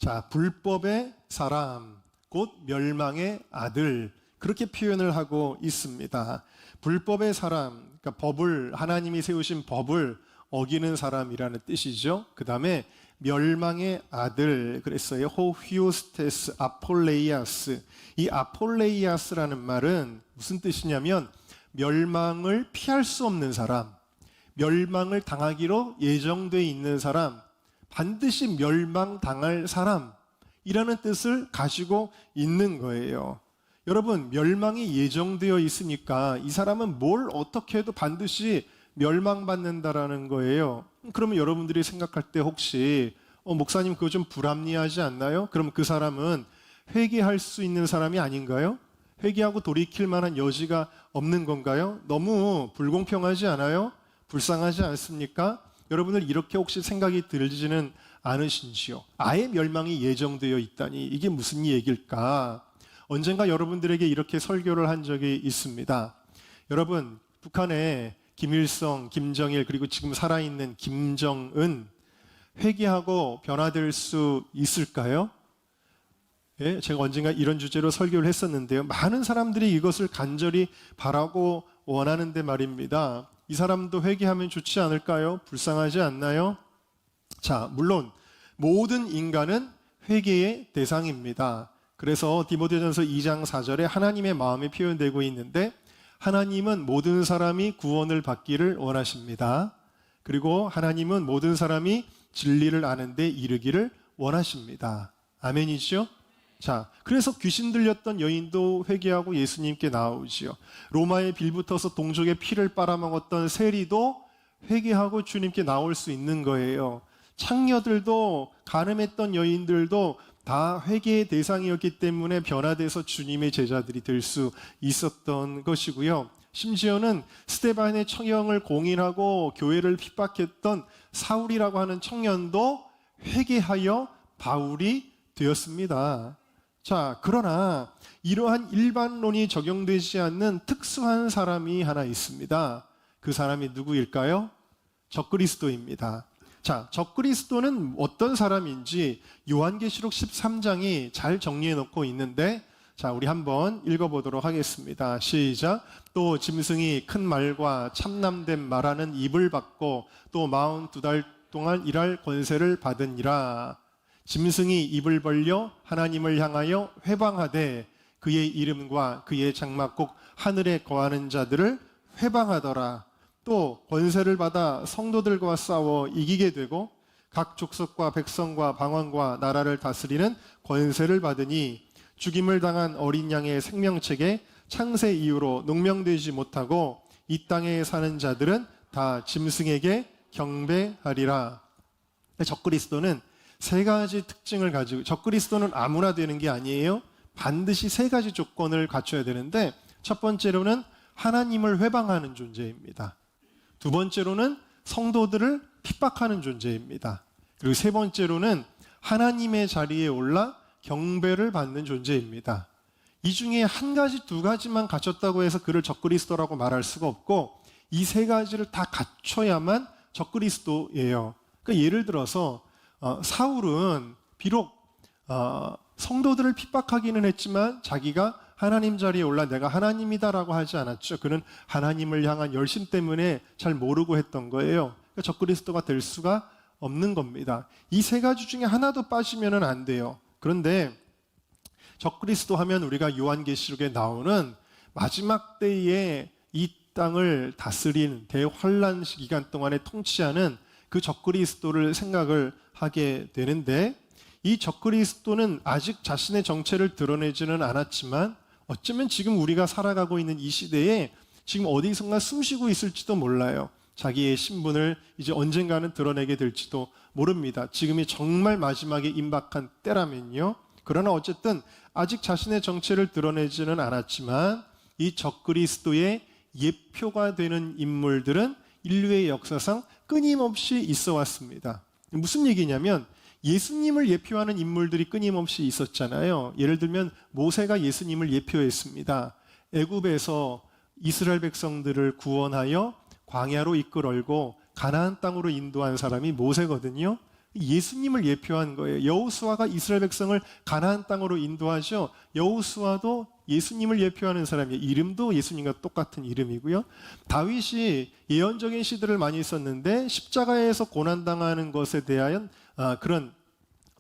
자, 불법의 사람, 곧 멸망의 아들, 그렇게 표현을 하고 있습니다. 불법의 사람, 그러니까 법을, 하나님이 세우신 법을 어기는 사람이라는 뜻이죠. 그 다음에 멸망의 아들, 그랬어요. 호휘오스테스 아폴레이아스. 이 아폴레이아스라는 말은 무슨 뜻이냐면 멸망을 피할 수 없는 사람, 멸망을 당하기로 예정되어 있는 사람, 반드시 멸망당할 사람이라는 뜻을 가지고 있는 거예요. 여러분, 멸망이 예정되어 있으니까 이 사람은 뭘 어떻게 해도 반드시 멸망받는다라는 거예요. 그러면 여러분들이 생각할 때 혹시 목사님 그거 좀 불합리하지 않나요? 그럼 그 사람은 회개할 수 있는 사람이 아닌가요? 회개하고 돌이킬 만한 여지가 없는 건가요? 너무 불공평하지 않아요? 불쌍하지 않습니까? 여러분들 이렇게 혹시 생각이 들지는 않으신지요? 아예 멸망이 예정되어 있다니 이게 무슨 얘기일까? 언젠가 여러분들에게 이렇게 설교를 한 적이 있습니다. 여러분, 북한에 김일성, 김정일, 그리고 지금 살아있는 김정은 회개하고 변화될 수 있을까요? 예, 제가 언젠가 이런 주제로 설교를 했었는데요. 많은 사람들이 이것을 간절히 바라고 원하는데 말입니다. 이 사람도 회개하면 좋지 않을까요? 불쌍하지 않나요? 자, 물론 모든 인간은 회개의 대상입니다. 그래서 디모데전서 2장 4절에 하나님의 마음이 표현되고 있는데 하나님은 모든 사람이 구원을 받기를 원하십니다. 그리고 하나님은 모든 사람이 진리를 아는 데 이르기를 원하십니다. 아멘이죠? 자, 그래서 귀신 들렸던 여인도 회개하고 예수님께 나오지요. 로마에 빌붙어서 동족의 피를 빨아먹었던 세리도 회개하고 주님께 나올 수 있는 거예요. 창녀들도, 간음했던 여인들도 다 회개의 대상이었기 때문에 변화돼서 주님의 제자들이 될 수 있었던 것이고요. 심지어는 스데반의 처형을 공인하고 교회를 핍박했던 사울이라고 하는 청년도 회개하여 바울이 되었습니다. 자, 그러나 이러한 일반론이 적용되지 않는 특수한 사람이 하나 있습니다. 그 사람이 누구일까요? 적그리스도입니다. 자, 적그리스도는 어떤 사람인지 요한계시록 13장이 잘 정리해 놓고 있는데, 자, 우리 한번 읽어보도록 하겠습니다. 시작. 또 짐승이 큰 말과 참남된 말하는 입을 받고 또 42달 동안 일할 권세를 받으니라. 짐승이 입을 벌려 하나님을 향하여 회방하되 그의 이름과 그의 장막국 하늘에 거하는 자들을 회방하더라. 또 권세를 받아 성도들과 싸워 이기게 되고 각 족속과 백성과 방언과 나라를 다스리는 권세를 받으니 죽임을 당한 어린 양의 생명책에 창세 이후로 농명되지 못하고 이 땅에 사는 자들은 다 짐승에게 경배하리라. 적그리스도는 세 가지 특징을 가지고, 적그리스도는 아무나 되는 게 아니에요. 반드시 세 가지 조건을 갖춰야 되는데, 첫 번째로는 하나님을 회방하는 존재입니다. 두 번째로는 성도들을 핍박하는 존재입니다. 그리고 세 번째로는 하나님의 자리에 올라 경배를 받는 존재입니다. 이 중에 한 가지, 두 가지만 갖췄다고 해서 그를 적그리스도라고 말할 수가 없고 이 세 가지를 다 갖춰야만 적그리스도예요. 그러니까 예를 들어서 사울은 비록 성도들을 핍박하기는 했지만 자기가 하나님 자리에 올라 내가 하나님이다라고 하지 않았죠. 그는 하나님을 향한 열심 때문에 잘 모르고 했던 거예요. 그러니까 적그리스도가 될 수가 없는 겁니다. 이 세 가지 중에 하나도 빠지면 안 돼요. 그런데 적그리스도 하면 우리가 요한계시록에 나오는 마지막 때에 이 땅을 다스리는 대환란 기간 동안에 통치하는 그 적그리스도를 생각을 하게 되는데, 이 적그리스도는 아직 자신의 정체를 드러내지는 않았지만 어쩌면 지금 우리가 살아가고 있는 이 시대에 지금 어디선가 숨쉬고 있을지도 몰라요. 자기의 신분을 이제 언젠가는 드러내게 될지도 모릅니다. 지금이 정말 마지막에 임박한 때라면요. 그러나 어쨌든 아직 자신의 정체를 드러내지는 않았지만 이 적그리스도의 예표가 되는 인물들은 인류의 역사상 끊임없이 있어 왔습니다. 무슨 얘기냐면 예수님을 예표하는 인물들이 끊임없이 있었잖아요. 예를 들면 모세가 예수님을 예표했습니다. 애굽에서 이스라엘 백성들을 구원하여 광야로 이끌고 가나안 땅으로 인도한 사람이 모세거든요. 예수님을 예표한 거예요. 여호수아가 이스라엘 백성을 가나안 땅으로 인도하죠. 여호수아도 예수님을 예표하는 사람이에요. 이름도 예수님과 똑같은 이름이고요. 다윗이 예언적인 시들을 많이 썼는데 십자가에서 고난당하는 것에 대한 그런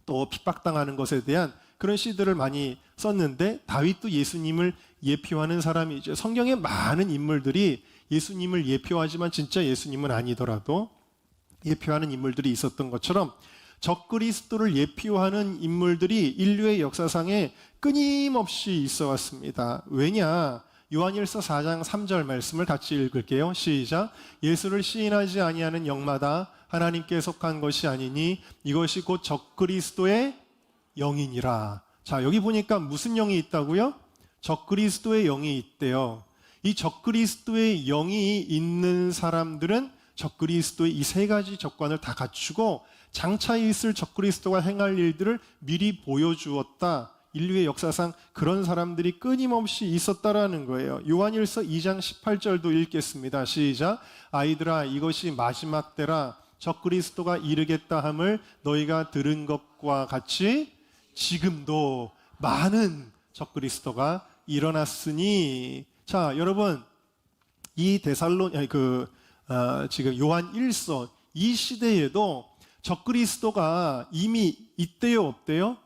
또 핍박당하는 것에 대한 그런 시들을 많이 썼는데 다윗도 예수님을 예표하는 사람이죠. 성경에 많은 인물들이 예수님을 예표하지만 진짜 예수님은 아니더라도 예표하는 인물들이 있었던 것처럼 적그리스도를 예표하는 인물들이 인류의 역사상에 끊임없이 있어 왔습니다. 왜냐? 요한일서 4장 3절 말씀을 같이 읽을게요. 시작. 예수를 시인하지 아니하는 영마다 하나님께 속한 것이 아니니 이것이 곧 적그리스도의 영이니라. 자, 여기 보니까 무슨 영이 있다고요? 적그리스도의 영이 있대요. 이 적그리스도의 영이 있는 사람들은 적그리스도의 이 세 가지 조건을 다 갖추고 장차 있을 적그리스도가 행할 일들을 미리 보여주었다. 인류의 역사상 그런 사람들이 끊임없이 있었다라는 거예요. 요한일서 2장 18절도 읽겠습니다. 시작. 아이들아 이것이 마지막 때라 적그리스도가 이르겠다 함을 너희가 들은 것과 같이 지금도 많은 적그리스도가 일어났으니. 자, 여러분 이 지금 요한 1서 이 시대에도 적그리스도가 이미 있대요, 없대요?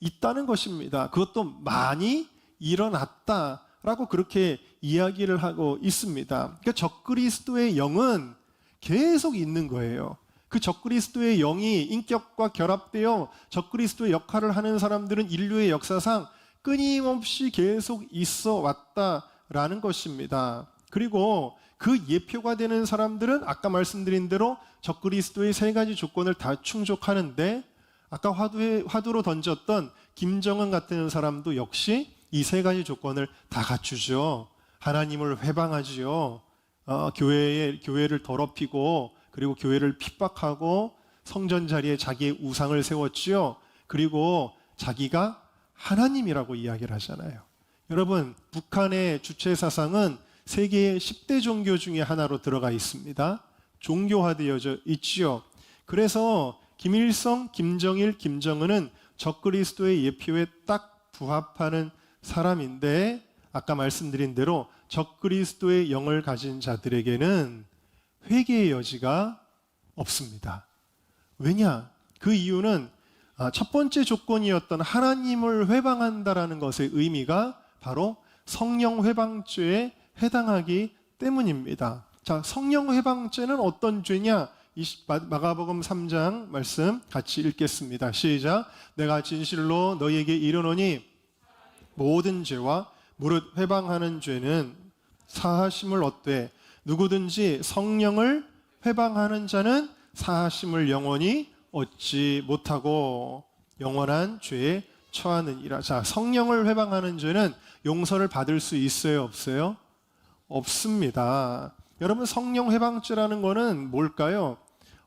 있다는 것입니다. 그것도 많이 일어났다라고 그렇게 이야기를 하고 있습니다. 그러니까 적그리스도의 영은 계속 있는 거예요. 그 적그리스도의 영이 인격과 결합되어 적그리스도의 역할을 하는 사람들은 인류의 역사상 끊임없이 계속 있어 왔다라는 것입니다. 그리고 그 예표가 되는 사람들은 아까 말씀드린 대로 적그리스도의 세 가지 조건을 다 충족하는데 아까 화두로 던졌던 김정은 같은 사람도 역시 이 세 가지 조건을 다 갖추죠. 하나님을 회방하지요. 교회를 더럽히고 그리고 교회를 핍박하고 성전 자리에 자기의 우상을 세웠지요. 그리고 자기가 하나님이라고 이야기를 하잖아요. 여러분, 북한의 주체 사상은 세계의 10대 종교 중에 하나로 들어가 있습니다. 종교화되어져 있지요. 그래서 김일성, 김정일, 김정은은 적그리스도의 예표에 딱 부합하는 사람인데 아까 말씀드린 대로 적그리스도의 영을 가진 자들에게는 회개의 여지가 없습니다. 왜냐? 그 이유는 첫 번째 조건이었던 하나님을 회방한다라는 것의 의미가 바로 성령 회방죄에 해당하기 때문입니다. 자, 성령 회방죄는 어떤 죄냐? 마가복음 3장 말씀 같이 읽겠습니다. 시작. 내가 진실로 너희에게 이르노니 모든 죄와 무릇 회방하는 죄는 사하심을 얻되 누구든지 성령을 회방하는 자는 사하심을 영원히 얻지 못하고 영원한 죄에 처하느니라. 자, 성령을 회방하는 죄는 용서를 받을 수 있어요, 없어요? 없습니다. 여러분, 성령 회방죄라는 거는 뭘까요?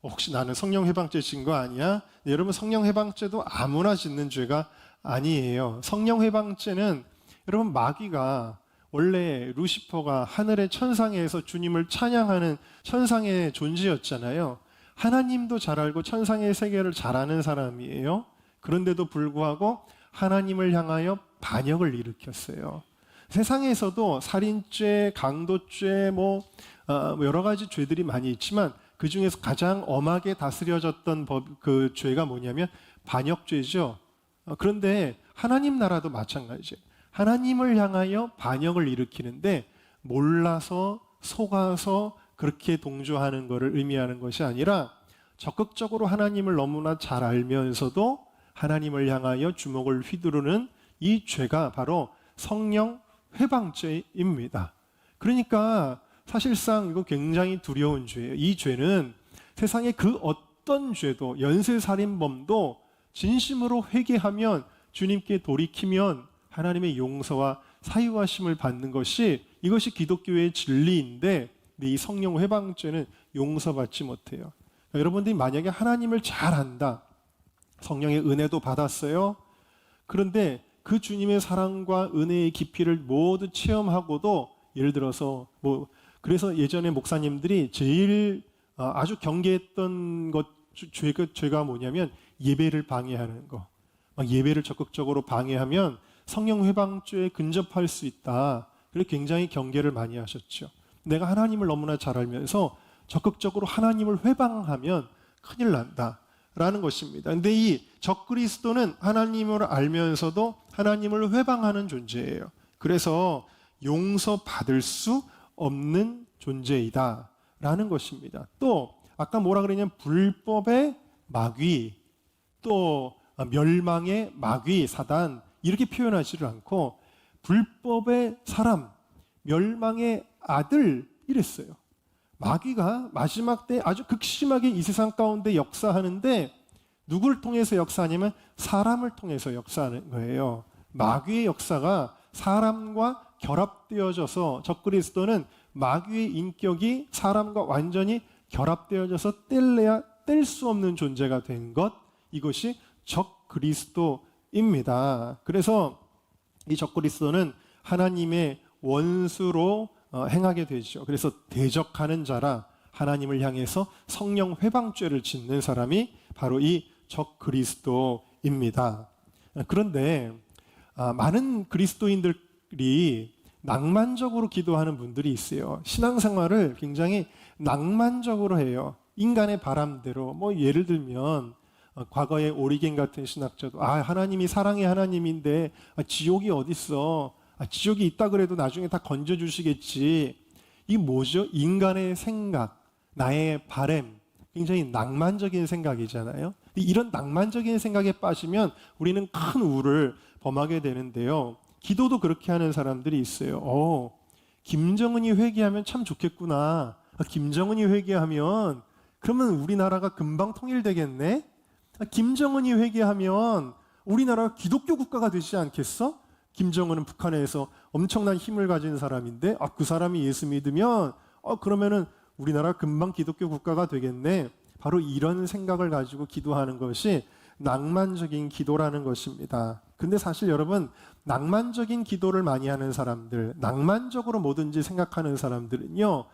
혹시 나는 성령 회방죄 진 거 아니야? 네, 여러분, 성령 회방죄도 아무나 짓는 죄가 아니에요. 성령 회방죄는 여러분, 마귀가 원래 루시퍼가 하늘의 천상에서 주님을 찬양하는 천상의 존재였잖아요. 하나님도 잘 알고 천상의 세계를 잘 아는 사람이에요. 그런데도 불구하고 하나님을 향하여 반역을 일으켰어요. 세상에서도 살인죄, 강도죄, 여러 가지 죄들이 많이 있지만 그 중에서 가장 엄하게 다스려졌던 그 죄가 뭐냐면 반역죄죠. 그런데 하나님 나라도 마찬가지예요. 하나님을 향하여 반역을 일으키는데 몰라서 속아서 그렇게 동조하는 것을 의미하는 것이 아니라 적극적으로 하나님을 너무나 잘 알면서도 하나님을 향하여 주먹을 휘두르는 이 죄가 바로 성령 회방죄입니다. 그러니까 사실상 이거 굉장히 두려운 죄예요. 이 죄는 세상의 그 어떤 죄도 연쇄살인범도 진심으로 회개하면 주님께 돌이키면 하나님의 용서와 사유하심을 받는 이것이 기독교의 진리인데 이 성령 회방죄는 용서받지 못해요. 그러니까 여러분들이 만약에 하나님을 잘 안다, 성령의 은혜도 받았어요. 그런데 그 주님의 사랑과 은혜의 깊이를 모두 체험하고도 예를 들어서 그래서 예전에 목사님들이 제일 아주 경계했던 것 죄가 뭐냐면 예배를 방해하는 거. 막 예배를 적극적으로 방해하면 성령 회방죄에 근접할 수 있다. 그래서 굉장히 경계를 많이 하셨죠. 내가 하나님을 너무나 잘 알면서 적극적으로 하나님을 회방하면 큰일 난다라는 것입니다. 근데 이 적그리스도는 하나님을 알면서도 하나님을 회방하는 존재예요. 그래서 용서받을 수 없는 존재이다라는 것입니다. 또 아까 뭐라 그랬냐면 불법의 마귀, 또 멸망의 마귀, 사단 이렇게 표현하지를 않고 불법의 사람, 멸망의 아들 이랬어요. 마귀가 마지막 때 아주 극심하게 이 세상 가운데 역사하는데 누구를 통해서 역사하냐면 사람을 통해서 역사하는 거예요. 마귀의 역사가 사람과 결합되어져서 적그리스도는 마귀의 인격이 사람과 완전히 결합되어져서 뗄래야 뗄 수 없는 존재가 된 것, 이것이 적그리스도입니다. 그래서 이 적그리스도는 하나님의 원수로 행하게 되죠. 그래서 대적하는 자라 하나님을 향해서 성령 회방죄를 짓는 사람이 바로 이 적그리스도입니다. 그런데 많은 그리스도인들이 낭만적으로 기도하는 분들이 있어요. 신앙생활을 굉장히 낭만적으로 해요. 인간의 바람대로. 뭐 예를 들면 과거에 오리겐 같은 신학자도 하나님이 사랑의 하나님인데 지옥이 어딨어? 지옥이 있다 그래도 나중에 다 건져주시겠지. 이 뭐죠? 인간의 생각, 나의 바램, 굉장히 낭만적인 생각이잖아요. 이런 낭만적인 생각에 빠지면 우리는 큰 우를 범하게 되는데요. 기도도 그렇게 하는 사람들이 있어요. 김정은이 회개하면 참 좋겠구나. 김정은이 회개하면 그러면 우리나라가 금방 통일되겠네? 김정은이 회개하면 우리나라가 기독교 국가가 되지 않겠어? 김정은은 북한에서 엄청난 힘을 가진 사람인데 그 사람이 예수 믿으면 그러면은 우리나라 금방 기독교 국가가 되겠네. 바로 이런 생각을 가지고 기도하는 것이 낭만적인 기도라는 것입니다. 근데 사실 여러분, 낭만적인 기도를 많이 하는 사람들, 낭만적으로 뭐든지 생각하는 사람들은요,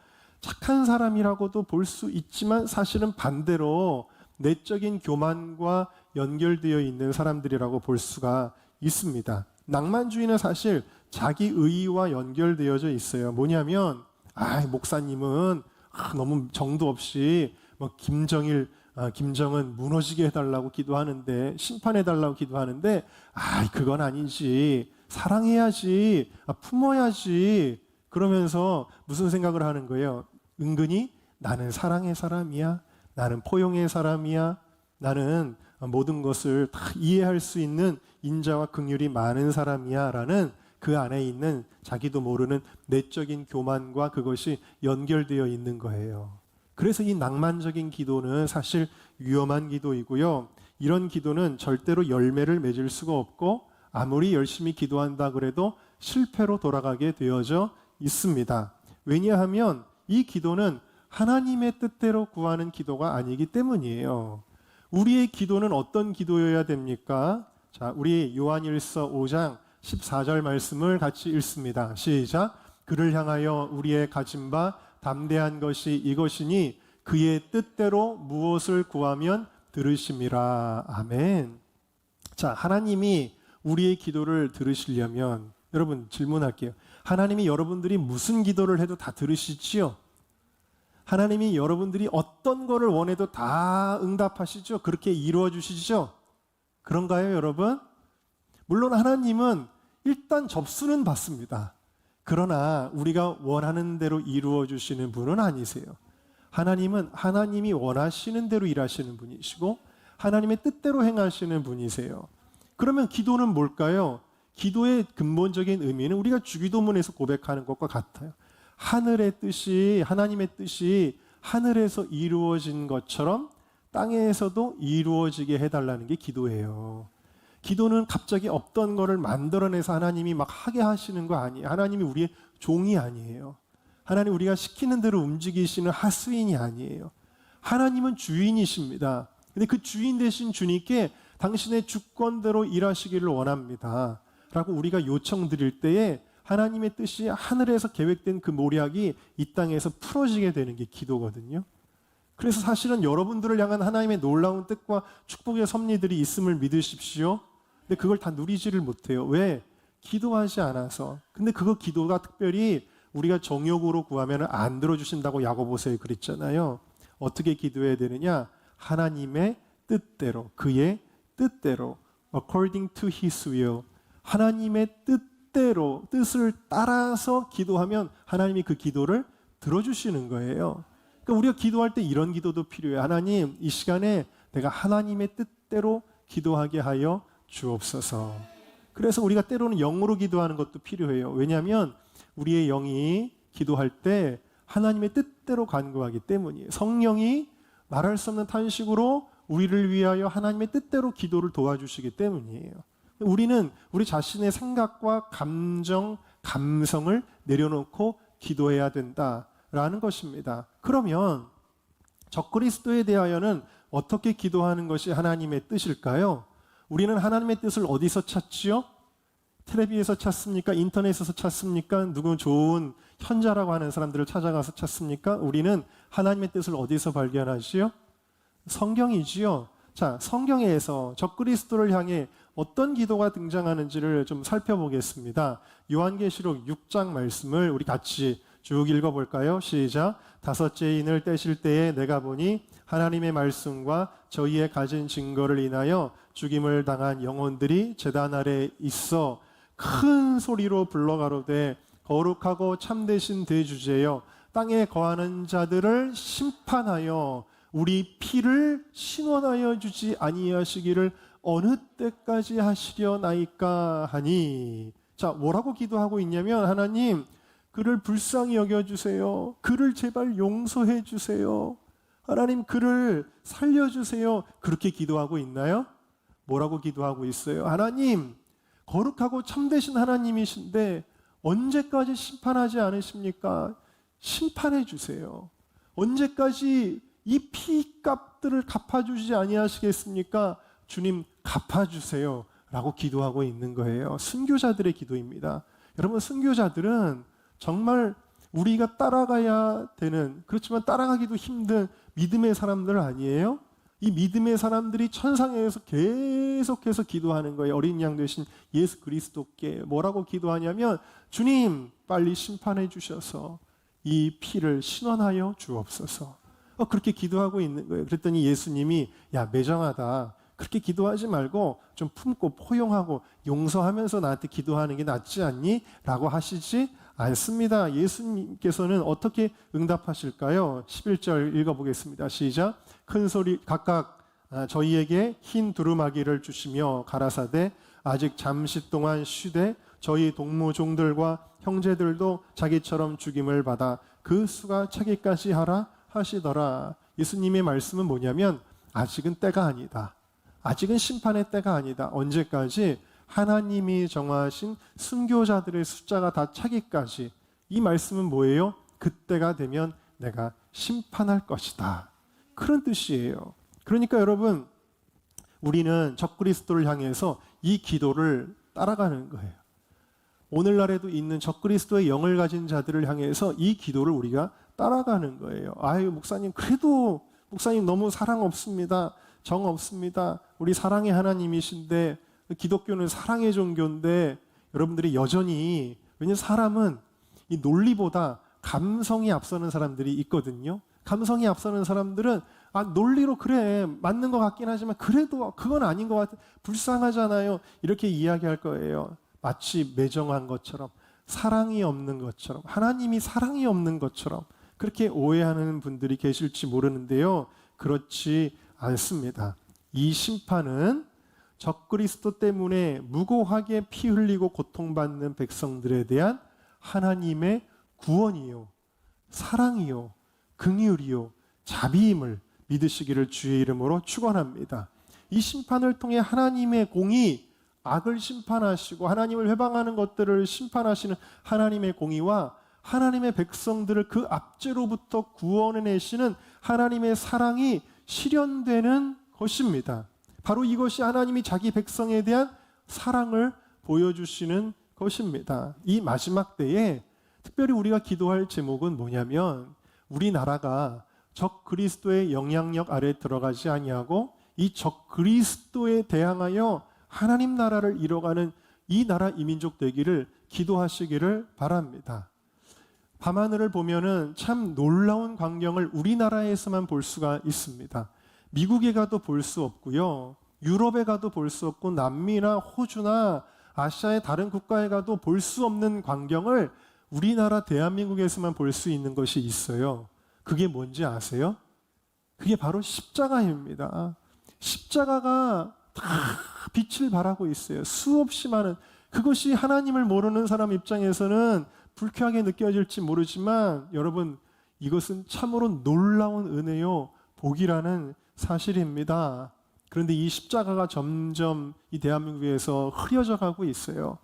착한 사람이라고도 볼 수 있지만 사실은 반대로 내적인 교만과 연결되어 있는 사람들이라고 볼 수가 있습니다. 낭만주의는 사실 자기 의의와 연결되어져 있어요. 뭐냐면 목사님은 너무 정도 없이 김정은 무너지게 해달라고 기도하는데, 심판해달라고 기도하는데 그건 아니지, 사랑해야지, 품어야지, 그러면서 무슨 생각을 하는 거예요? 은근히 나는 사랑의 사람이야, 나는 포용의 사람이야, 나는 모든 것을 다 이해할 수 있는 인자와 긍휼이 많은 사람이야 라는 그 안에 있는 자기도 모르는 내적인 교만과 그것이 연결되어 있는 거예요. 그래서 이 낭만적인 기도는 사실 위험한 기도이고요. 이런 기도는 절대로 열매를 맺을 수가 없고 아무리 열심히 기도한다 그래도 실패로 돌아가게 되어져 있습니다. 왜냐하면 이 기도는 하나님의 뜻대로 구하는 기도가 아니기 때문이에요. 우리의 기도는 어떤 기도여야 됩니까? 자, 우리 요한일서 5장 14절 말씀을 같이 읽습니다. 시작. 그를 향하여 우리의 가진 바 담대한 것이 이것이니 그의 뜻대로 무엇을 구하면 들으심이라. 아멘. 자, 하나님이 우리의 기도를 들으시려면 여러분 질문할게요. 하나님이 여러분들이 무슨 기도를 해도 다 들으시지요? 하나님이 여러분들이 어떤 거를 원해도 다 응답하시죠? 그렇게 이루어 주시죠? 그런가요, 여러분? 물론 하나님은 일단 접수는 받습니다. 그러나 우리가 원하는 대로 이루어 주시는 분은 아니세요. 하나님은 하나님이 원하시는 대로 일하시는 분이시고 하나님의 뜻대로 행하시는 분이세요. 그러면 기도는 뭘까요? 기도의 근본적인 의미는 우리가 주기도문에서 고백하는 것과 같아요. 하늘의 뜻이, 하나님의 뜻이 하늘에서 이루어진 것처럼 땅에서도 이루어지게 해달라는 게 기도예요. 기도는 갑자기 없던 거를 만들어내서 하나님이 막 하게 하시는 거 아니에요. 하나님이 우리의 종이 아니에요. 하나님 우리가 시키는 대로 움직이시는 하수인이 아니에요. 하나님은 주인이십니다. 근데 그 주인 되신 주님께 당신의 주권대로 일하시기를 원합니다 라고 우리가 요청드릴 때에 하나님의 뜻이 하늘에서 계획된 그 모략이 이 땅에서 풀어지게 되는 게 기도거든요. 그래서 사실은 여러분들을 향한 하나님의 놀라운 뜻과 축복의 섭리들이 있음을 믿으십시오. 근데 그걸 다 누리지를 못해요. 왜? 기도하지 않아서. 근데 그거 기도가 특별히 우리가 정욕으로 구하면 안 들어주신다고 야고보서에 그랬잖아요. 어떻게 기도해야 되느냐? 하나님의 뜻대로, 그의 뜻대로, according to his will. 하나님의 뜻대로, 뜻을 따라서 기도하면 하나님이 그 기도를 들어주시는 거예요. 그러니까 우리가 기도할 때 이런 기도도 필요해요. 하나님, 이 시간에 내가 하나님의 뜻대로 기도하게 하여 주옵소서. 그래서 우리가 때로는 영으로 기도하는 것도 필요해요. 왜냐하면 우리의 영이 기도할 때 하나님의 뜻대로 간구하기 때문이에요. 성령이 말할 수 없는 탄식으로 우리를 위하여 하나님의 뜻대로 기도를 도와주시기 때문이에요. 우리는 우리 자신의 생각과 감정, 감성을 내려놓고 기도해야 된다라는 것입니다. 그러면 적그리스도에 대하여는 어떻게 기도하는 것이 하나님의 뜻일까요? 우리는 하나님의 뜻을 어디서 찾지요? 텔레비에서 찾습니까? 인터넷에서 찾습니까? 누구 좋은 현자라고 하는 사람들을 찾아가서 찾습니까? 우리는 하나님의 뜻을 어디서 발견하지요? 성경이지요. 자, 성경에서 적그리스도를 향해 어떤 기도가 등장하는지를 좀 살펴보겠습니다. 요한계시록 6장 말씀을 우리 같이 쭉 읽어볼까요? 시작. 다섯째 인을 떼실 때에 내가 보니 하나님의 말씀과 저희의 가진 증거를 인하여 죽임을 당한 영혼들이 제단 아래 있어 큰 소리로 불러가로되 거룩하고 참되신 대주제여 땅에 거하는 자들을 심판하여 우리 피를 신원하여 주지 아니하시기를 어느 때까지 하시려나이까 하니. 자, 뭐라고 기도하고 있냐면 하나님, 그를 불쌍히 여겨주세요. 그를 제발 용서해 주세요. 하나님, 그를 살려주세요. 그렇게 기도하고 있나요? 뭐라고 기도하고 있어요? 하나님, 거룩하고 참되신 하나님이신데 언제까지 심판하지 않으십니까? 심판해 주세요. 언제까지 이 피값들을 갚아주지 아니하시겠습니까? 주님, 갚아주세요 라고 기도하고 있는 거예요. 순교자들의 기도입니다. 여러분, 순교자들은 정말 우리가 따라가야 되는, 그렇지만 따라가기도 힘든 믿음의 사람들 아니에요? 이 믿음의 사람들이 천상에서 계속해서 기도하는 거예요. 어린 양 되신 예수 그리스도께 뭐라고 기도하냐면 주님, 빨리 심판해 주셔서 이 피를 신원하여 주옵소서. 그렇게 기도하고 있는 거예요. 그랬더니 예수님이 야, 매정하다. 그렇게 기도하지 말고 좀 품고 포용하고 용서하면서 나한테 기도하는 게 낫지 않니? 라고 하시지 않습니다. 예수님께서는 어떻게 응답하실까요? 11절 읽어보겠습니다. 시작. 큰 소리 각각 저희에게 흰 두루마기를 주시며 가라사대 아직 잠시 동안 쉬되 저희 동무종들과 형제들도 자기처럼 죽임을 받아 그 수가 차기까지 하라 하시더라. 예수님의 말씀은 뭐냐면 아직은 때가 아니다. 아직은 심판의 때가 아니다. 언제까지? 하나님이 정하신 순교자들의 숫자가 다 차기까지. 이 말씀은 뭐예요? 그때가 되면 내가 심판할 것이다. 그런 뜻이에요. 그러니까 여러분, 우리는 적그리스도를 향해서 이 기도를 따라가는 거예요. 오늘날에도 있는 적그리스도의 영을 가진 자들을 향해서 이 기도를 우리가 따라가는 거예요. 아유, 목사님, 그래도 목사님 너무 사랑 없습니다. 정 없습니다. 우리 사랑의 하나님이신데, 기독교는 사랑의 종교인데, 여러분들이 여전히, 왜냐하면 사람은 이 논리보다 감성이 앞서는 사람들이 있거든요. 감성이 앞서는 사람들은 논리로 그래, 맞는 것 같긴 하지만 그래도 그건 아닌 것 같아. 불쌍하잖아요. 이렇게 이야기할 거예요. 마치 매정한 것처럼, 사랑이 없는 것처럼, 하나님이 사랑이 없는 것처럼 그렇게 오해하는 분들이 계실지 모르는데요. 그렇지 않습니다. 이 심판은 적그리스도 때문에 무고하게 피 흘리고 고통받는 백성들에 대한 하나님의 구원이요, 사랑이요, 긍휼이요, 자비임을 믿으시기를 주의 이름으로 축원합니다. 이 심판을 통해 하나님의 공의, 악을 심판하시고 하나님을 회방하는 것들을 심판하시는 하나님의 공의와 하나님의 백성들을 그 압제로부터 구원해내시는 하나님의 사랑이 실현되는 것입니다. 바로 이것이 하나님이 자기 백성에 대한 사랑을 보여주시는 것입니다. 이 마지막 때에 특별히 우리가 기도할 제목은 뭐냐면 우리나라가 적 그리스도의 영향력 아래 들어가지 아니하고 이 적 그리스도에 대항하여 하나님 나라를 이뤄가는 이 나라 이민족 되기를 기도하시기를 바랍니다. 밤하늘을 보면은 참 놀라운 광경을 우리나라에서만 볼 수가 있습니다. 미국에 가도 볼 수 없고요. 유럽에 가도 볼 수 없고 남미나 호주나 아시아의 다른 국가에 가도 볼 수 없는 광경을 우리나라 대한민국에서만 볼 수 있는 것이 있어요. 그게 뭔지 아세요? 그게 바로 십자가입니다. 십자가가 다 빛을 발하고 있어요. 수없이 많은, 그것이 하나님을 모르는 사람 입장에서는 불쾌하게 느껴질지 모르지만 여러분, 이것은 참으로 놀라운 은혜요 복이라는 사실입니다. 그런데 이 십자가가 점점 이 대한민국에서 흐려져 가고 있어요.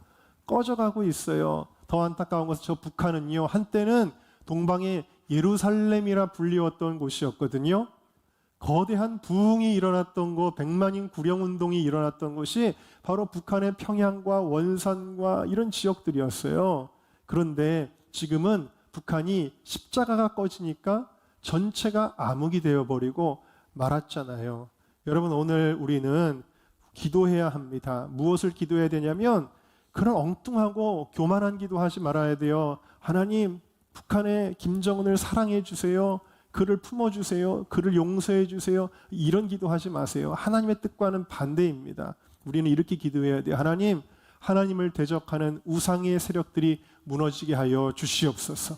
꺼져 가고 있어요. 더 안타까운 것은 저 북한은요, 한때는 동방의 예루살렘이라 불리웠던 곳이었거든요. 거대한 부흥이 일어났던 곳, 백만인 구령운동이 일어났던 곳이 바로 북한의 평양과 원산과 이런 지역들이었어요. 그런데 지금은 북한이 십자가가 꺼지니까 전체가 암흑이 되어버리고 말았잖아요. 여러분, 오늘 우리는 기도해야 합니다. 무엇을 기도해야 되냐면 그런 엉뚱하고 교만한 기도하지 말아야 돼요. 하나님, 북한의 김정은을 사랑해 주세요. 그를 품어주세요. 그를 용서해 주세요. 이런 기도하지 마세요. 하나님의 뜻과는 반대입니다. 우리는 이렇게 기도해야 돼요. 하나님, 하나님을 대적하는 우상의 세력들이 무너지게 하여 주시옵소서.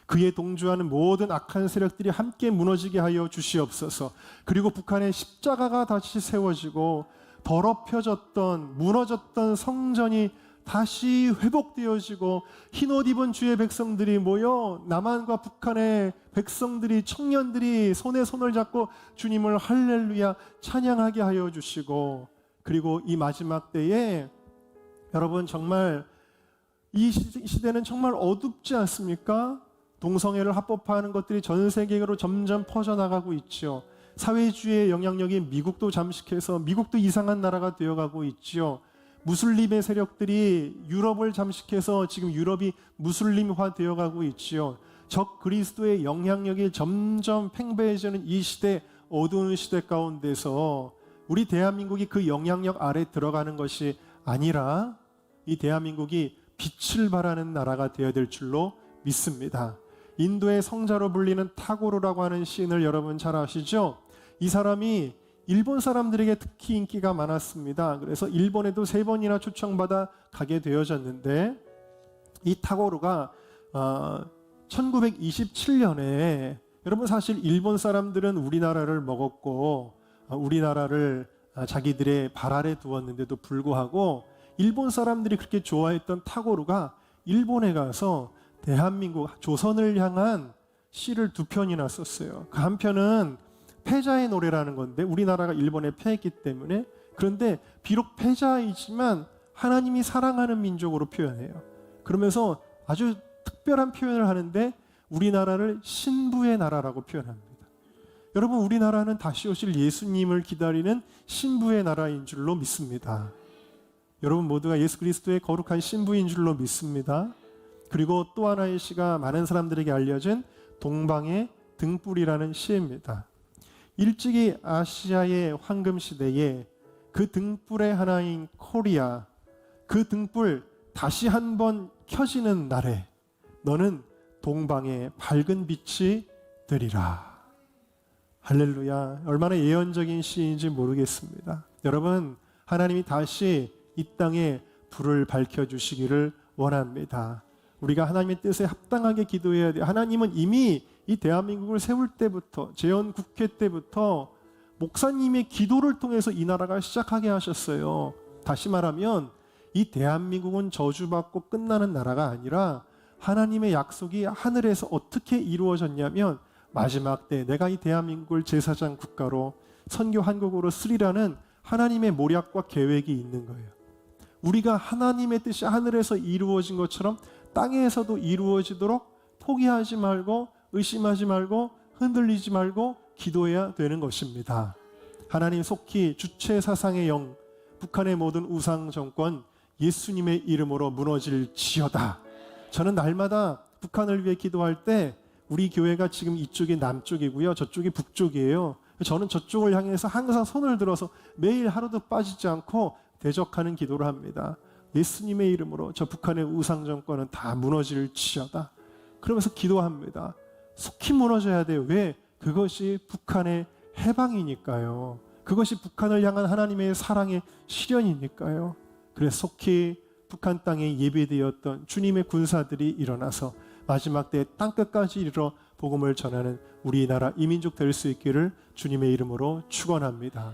그에 동조하는 모든 악한 세력들이 함께 무너지게 하여 주시옵소서. 그리고 북한의 십자가가 다시 세워지고 더럽혀졌던, 무너졌던 성전이 다시 회복되어지고 흰옷 입은 주의 백성들이 모여 남한과 북한의 백성들이, 청년들이 손에 손을 잡고 주님을 할렐루야 찬양하게 하여 주시고, 그리고 이 마지막 때에 여러분, 정말 이 시대는 정말 어둡지 않습니까? 동성애를 합법화하는 것들이 전 세계로 점점 퍼져나가고 있죠. 사회주의의 영향력이 미국도 잠식해서 미국도 이상한 나라가 되어가고 있죠. 무슬림의 세력들이 유럽을 잠식해서 지금 유럽이 무슬림화 되어가고 있지요. 적 그리스도의 영향력이 점점 팽배해지는 이 시대, 어두운 시대 가운데서 우리 대한민국이 그 영향력 아래 들어가는 것이 아니라 이 대한민국이 빛을 발하는 나라가 되어야 될 줄로 믿습니다. 인도의 성자로 불리는 타고르라고 하는 시인을 여러분 잘 아시죠? 이 사람이 일본 사람들에게 특히 인기가 많았습니다. 그래서 일본에도 3번이나 초청받아 가게 되어졌는데, 이 타고르가 1927년에, 여러분 사실 일본 사람들은 우리나라를 먹었고 우리나라를 자기들의 발 아래 두었는데도 불구하고 일본 사람들이 그렇게 좋아했던 타고르가 일본에 가서 대한민국, 조선을 향한 시를 2편이나 썼어요. 그 한 편은 패자의 노래라는 건데, 우리나라가 일본에 패했기 때문에, 그런데 비록 패자이지만 하나님이 사랑하는 민족으로 표현해요. 그러면서 아주 특별한 표현을 하는데 우리나라를 신부의 나라라고 표현합니다. 여러분, 우리나라는 다시 오실 예수님을 기다리는 신부의 나라인 줄로 믿습니다. 여러분 모두가 예수 그리스도의 거룩한 신부인 줄로 믿습니다. 그리고 또 하나의 시가 많은 사람들에게 알려진 동방의 등불이라는 시입니다. 일찍이 아시아의 황금 시대에 그 등불의 하나인 코리아, 그 등불 다시 한번 켜지는 날에 너는 동방의 밝은 빛이 되리라. 할렐루야. 얼마나 예언적인 시인지 모르겠습니다. 여러분, 하나님이 다시 이 땅에 불을 밝혀주시기를 원합니다. 우리가 하나님의 뜻에 합당하게 기도해야 돼요. 하나님은 이미 이 대한민국을 세울 때부터, 재헌국회 때부터 목사님의 기도를 통해서 이 나라가 시작하게 하셨어요. 다시 말하면 이 대한민국은 저주받고 끝나는 나라가 아니라 하나님의 약속이 하늘에서 어떻게 이루어졌냐면, 마지막 때 내가 이 대한민국을 제사장 국가로, 선교 한국으로 쓰리라는 하나님의 모략과 계획이 있는 거예요. 우리가 하나님의 뜻이 하늘에서 이루어진 것처럼 땅에서도 이루어지도록 포기하지 말고, 의심하지 말고, 흔들리지 말고 기도해야 되는 것입니다. 하나님 속히 주체 사상의 영, 북한의 모든 우상 정권 예수님의 이름으로 무너질지어다. 저는 날마다 북한을 위해 기도할 때 우리 교회가 지금 이쪽이 남쪽이고요. 저쪽이 북쪽이에요. 저는 저쪽을 향해서 항상 손을 들어서 매일 하루도 빠지지 않고 대적하는 기도를 합니다. 예수님의 이름으로 저 북한의 우상 정권은 다 무너질지어다. 그러면서 기도합니다. 속히 무너져야 돼요. 왜? 그것이 북한의 해방이니까요. 그것이 북한을 향한 하나님의 사랑의 실현이니까요. 그래서 속히 북한 땅에 예배되었던 주님의 군사들이 일어나서 마지막 때 땅끝까지 이르러 복음을 전하는 우리나라 이민족 될 수 있기를 주님의 이름으로 축원합니다.